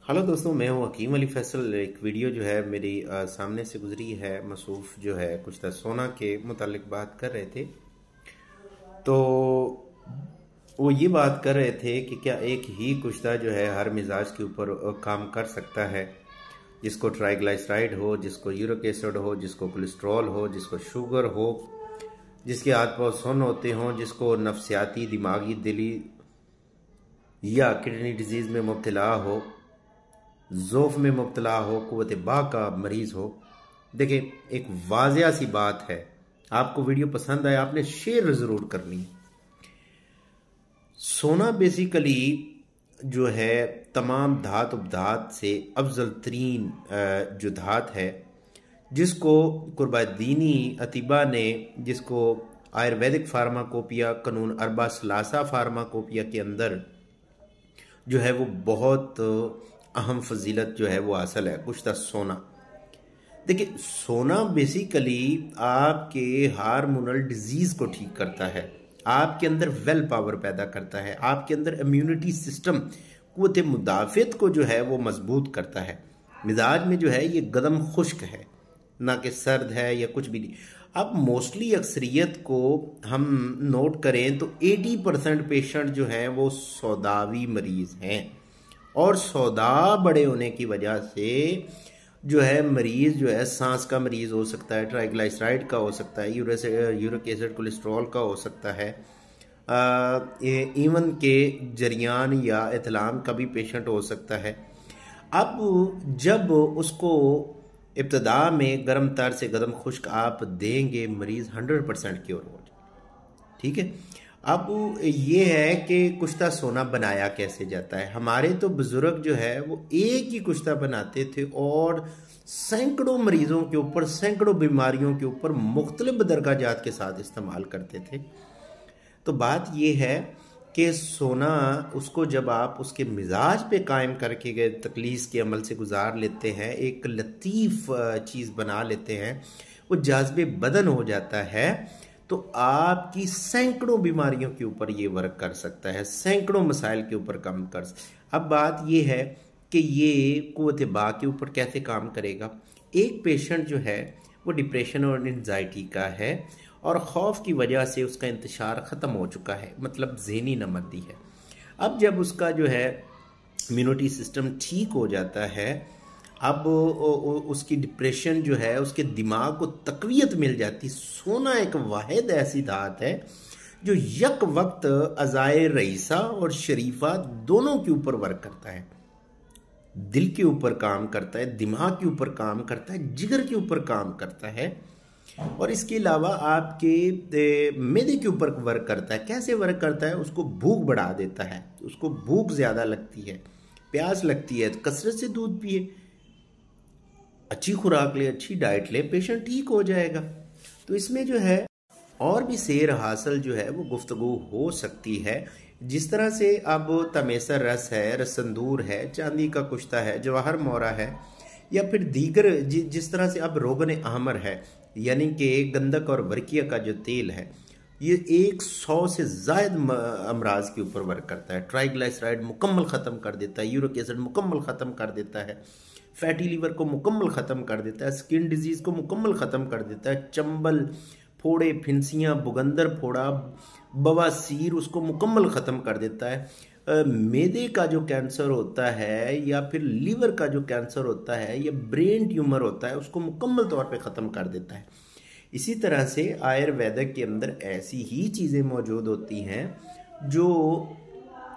Hello दोस्तों, मैं हूं हकीम अली फैसल। एक वीडियो जो है मेरी सामने से गुजरी है। मसूफ़ जो है कुछ सोना के मुतालिक बात कर रहे थे। तो वो ये बात कर रहे थे कि क्या एक ही कुश्ता जो है हर मिजाज के ऊपर काम कर सकता है, जिसको ट्राइग्लिसराइड हो, जिसको यूरिक एसिड हो, जिसको कोलेस्ट्रॉल हो, जिसको शुगर हो, जिसके हाथ पांव सुन्न होते हों, जिसको नफसियाती, दिमागी, दिली या किडनी डिजीज़ में मुब्तला हो, ज़ोफ़ में मुब्तला हो, कुव्वत बा का मरीज़ हो। देखिए, एक वाज़िया सी बात है, आपको वीडियो पसंद आए आपने शेयर ज़रूर करनी है। सोना बेसिकली जो है तमाम धात उपधात से अफजल तरीन जो धात है, जिसको कुर्बादीनी अतीबा ने, जिसको आयुर्वेदिक फार्माकोपिया कानून अरबा सलासा फार्माकोपिया के अंदर जो है वो बहुत अहम फजीलत जो है वो हासिल है, कुश्ता सोना। देखिए, सोना बेसिकली आपके हार्मोनल डिजीज को ठीक करता है, आपके अंदर वेल पावर पैदा करता है, आपके अंदर इम्यूनिटी सिस्टम, कुव्वत मुदाफ़ियत को जो है वो मजबूत करता है। मिजाज में जो है ये गदम खुश्क है, ना कि सर्द है या कुछ भी नहीं। अब मोस्टली अक्सरियत को हम नोट करें तो 80% पेशेंट जो हैं वो सौदावी मरीज़ हैं, और सौदा बड़े होने की वजह से जो है मरीज़ जो है सांस का मरीज़ हो सकता है, ट्राइग्लिसराइड का हो सकता है, यूरिक एसिड कोलेस्ट्रॉल का हो सकता है, इवन के जरियान या इथलाम का भी पेशेंट हो सकता है। अब जब उसको इब्तदा में गर्म तर से गदम खुश्क आप देंगे, मरीज़ 100% क्योर हो जाए। ठीक है। अब ये है कि कुश्ता सोना बनाया कैसे जाता है। हमारे तो बुजुर्ग जो है वो एक ही कुश्ता बनाते थे और सैकड़ों मरीजों के ऊपर, सैकड़ों बीमारियों के ऊपर मुख्तलिफ दरगाजात के साथ इस्तेमाल करते थे। तो बात ये है कि सोना उसको जब आप उसके मिजाज पे कायम करके गए तकलीस के अमल से गुजार लेते हैं, एक लतीफ़ चीज़ बना लेते हैं, वो जाज़बे बदन हो जाता है, तो आपकी सैकड़ों बीमारियों के ऊपर ये वर्क कर सकता है, सैकड़ों मसाइल के ऊपर काम कर सकता। अब बात ये है कि ये कुव्वत बा के ऊपर कैसे काम करेगा। एक पेशेंट जो है वो डिप्रेशन और एंजाइटी का है और खौफ की वजह से उसका इंतशार ख़त्म हो चुका है, मतलब ज़हनी नमदी है। अब जब उसका जो है इम्यूनिटी सिस्टम ठीक हो जाता है, अब उसकी डिप्रेशन जो है, उसके दिमाग को तकवीयत मिल जाती। सोना एक वाहिद ऐसी धात है जो यक वक्त अज़ाए रईसा और शरीफा दोनों के ऊपर वर्क करता है। दिल के ऊपर काम करता है, दिमाग के ऊपर काम करता है, जिगर के ऊपर काम करता है, और इसके अलावा आपके मैदे के ऊपर वर्क करता है। कैसे वर्क करता है? उसको भूख बढ़ा देता है, उसको भूख ज़्यादा लगती है, प्यास लगती है, तो कसरत से दूध पिए, अच्छी खुराक ले, अच्छी डाइट ले, पेशेंट ठीक हो जाएगा। तो इसमें जो है और भी सेर हासिल जो है वो गुफ्तगू हो सकती है। जिस तरह से अब तमेसर रस है, रसंदूर है, चांदी का कुश्ता है, जवाहर मोरा है, या फिर दीगर जिस तरह से अब रोगन अहमर है, यानी कि गंधक और वर्किया का जो तेल है, ये 100 से ज़ायद अमराज के ऊपर वर्क करता है। ट्राइग्लिसराइड मुकम्मल ख़त्म कर देता है, यूरिक एसिड मुकम्मल ख़त्म कर देता है, फैटी लीवर को मुकम्मल ख़त्म कर देता है, स्किन डिजीज़ को मुकम्मल ख़त्म कर देता है, चंबल, फोड़े, फिंसियाँ, बुगंदर फोड़ा, बवासीर, उसको मुकम्मल ख़त्म कर देता है। मैदे का जो कैंसर होता है, या फिर लीवर का जो कैंसर होता है, या ब्रेन ट्यूमर होता है, उसको मुकम्मल तौर पे ख़त्म कर देता है। इसी तरह से आयुर्वेदिक के अंदर ऐसी ही चीज़ें मौजूद होती हैं जो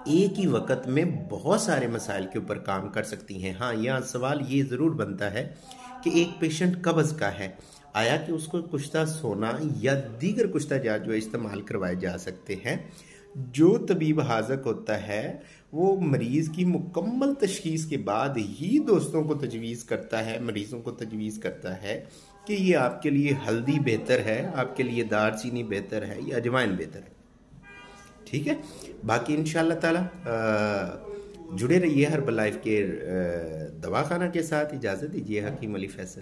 एक ही वक्त में बहुत सारे मसाइल के ऊपर काम कर सकती हैं। हाँ, यहाँ सवाल ये ज़रूर बनता है कि एक पेशेंट कब्ज़ का है, आया कि उसको कुश्ता सोना या दीगर कुश्ता जात जो इस्तेमाल करवाए जा सकते हैं। जो तबीब हाज़क होता है वो मरीज़ की मुकम्मल तशख़ीस के बाद ही दोस्तों को तजवीज़ करता है, मरीज़ों को तजवीज़ करता है कि ये आपके लिए हल्दी बेहतर है, आपके लिए दारचीनी बेहतर है, या अजवाइन बेहतर है। ठीक है। बाकी इंशाअल्लाह ताला जुड़े रहिए हर्बल लाइफ के दवाखाना के साथ। इजाज़त दीजिए, हकीम अली फैसल।